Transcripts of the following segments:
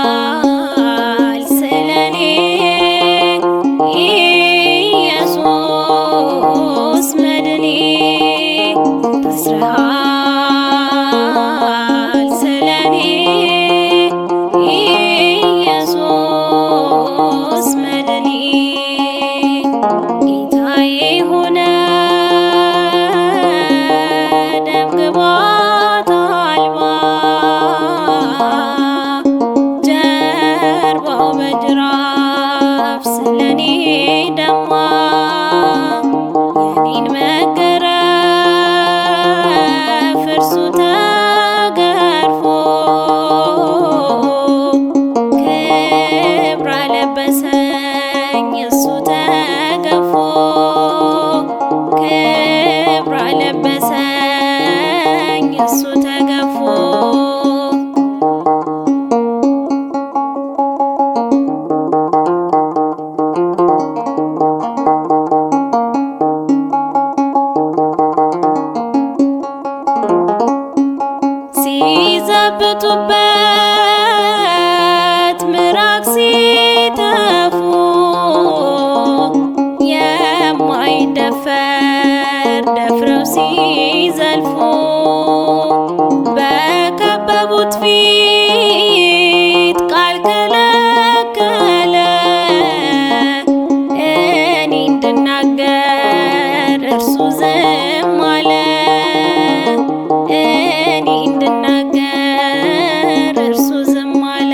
ታስረሃል ስለኔ ኢየሱስ መድኔ ታስረሃል ስለኔ ኢየሱስ መድኔ ጌታዬ ሆነ ደምግባት አልባ ጀርባው በጅራፍ ስለኔ ደማ የኔን መገረፍ እርሱ ተገርፎ ክብር አለበሰኝ እሱ ተገፎ ክብር አለበሰኝ እሱ ተገፎ ሲዘብቱበት ምራቅ ሲተፉ የማይደፈር ደፍረው ሲዘልፉ በከበቡት ፊት ቃል ከለከለ እኔ እንድናገር እርሱ ዝም አለ እኔ እንድናገር እርሱ ዝም አለ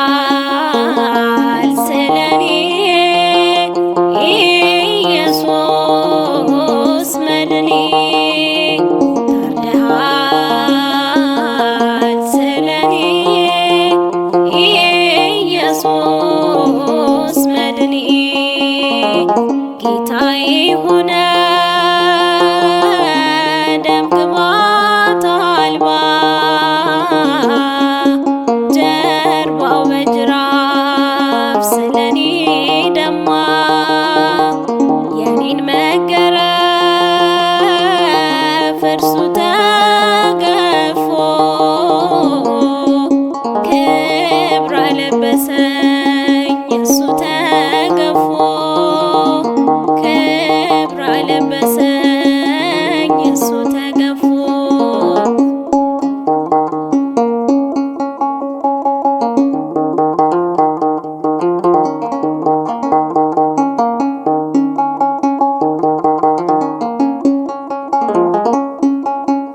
ታርደሃል ስለኔ ኢየሱስ መድኔ ታርደሃል ስለኔ ኢየሱስ መድኔ ጌታዬ ሆነ ደምግባት አልባ ጀርባው በጅራፍ ስለኔ ደማ የኔን መገረፍ እርሱ ተገፎ ክብር አለበሰኝ እሱ ተገፎ ክብር አለበሰኝ እሱ ተገፎ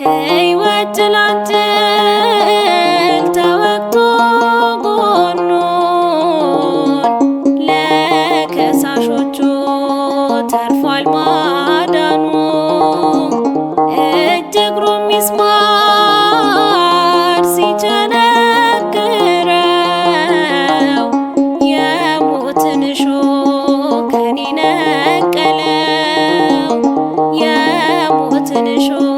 ሕይወት ጭላንጭል ተወግቶ ጎኑን ለከሳሾቹ ተርፏል ማዳኑ እጅ እግሩ ሚስማር ሲቸነክረው የሞትን እሾህ ከኔ ነቀለው የሞትን እሾህ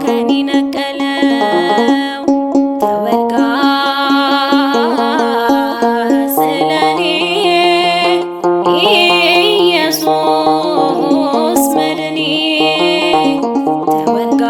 ከኔ ነቀለው ተወጋ ስለኔ ኢየሱስ መድኔ ተወጋ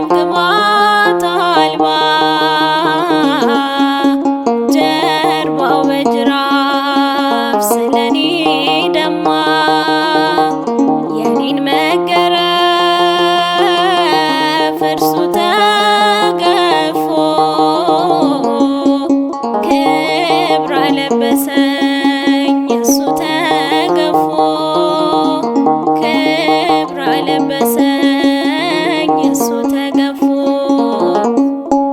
ግባት አልባ ጀርባው በጅራፍ ስለኔ ደማ የኔን መገረፍ እርሱ ተገፎ ክብር አለበሰኝ እሱ ተገፎ ክብር አለበሰኝ እሱ ተገፎ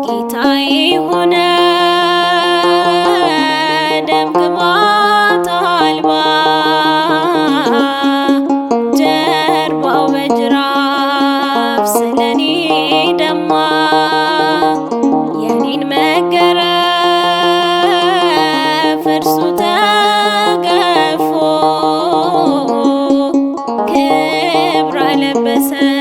ጌታዬ ሆነ ደም ግባት አልባ ጀርባው በጅራፍ ስለኔ ደማ የኔን መገረፍ እርሱ ተገፎ ክብር አለበሰኝ